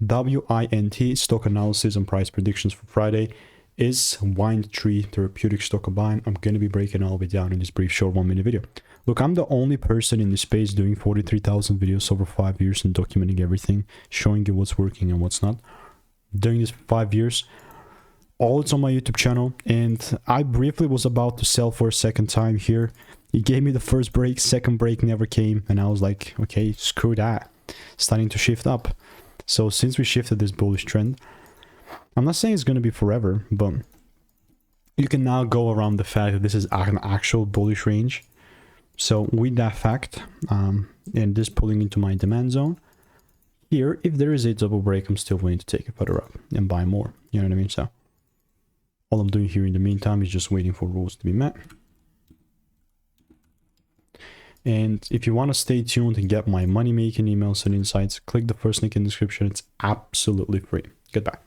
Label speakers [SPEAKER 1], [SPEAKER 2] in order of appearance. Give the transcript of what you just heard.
[SPEAKER 1] WINT stock analysis and price predictions for Friday is Windtree Therapeutics stock buying. I'm going to be breaking all of it down in this brief short 1 minute video. Look, I'm the only person in this space doing 43,000 videos over 5 years and documenting everything, showing you what's working and what's not. During this 5 years, all it's on my YouTube channel, and I briefly was about to sell for a second time here. It gave me the first break, second break never came, and I was like, okay, screw that. Starting to shift up. So since we shifted this bullish trend, I'm not saying it's going to be forever, but you can now go around the fact that this is an actual bullish range. So with that fact, and this pulling into my demand zone, here, if there is a double break, I'm still willing to take it further up and buy more. You know what I mean? So all I'm doing here in the meantime is just waiting for rules to be met. And if you want to stay tuned and get my money-making emails and insights, click the first link in the description. It's absolutely free. Goodbye.